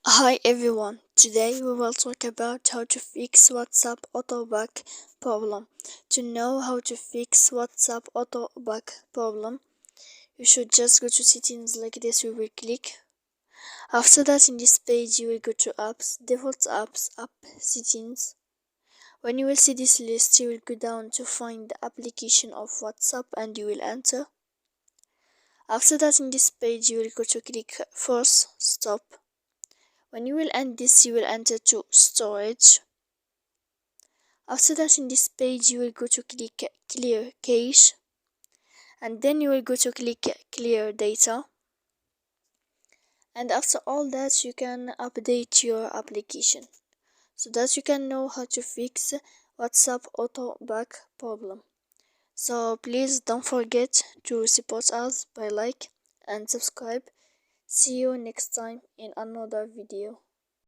Hi everyone, today we will talk about how to fix WhatsApp auto-back problem. To know how to fix WhatsApp auto-back problem, you should just go to settings like this. We will click. After that, in this page you will go to apps, default apps, app settings. When you will see this list, you will go down to find the application of WhatsApp and you will enter. After that, in this page you will go to click force stop. When you will end this, you will enter to storage. After that, in this page you will go to click clear cache, and then you will go to click clear data. And after all that, you can update your application so that you can know how to fix WhatsApp auto back problem. So please don't forget to support us by like and subscribe. See you next time in another video.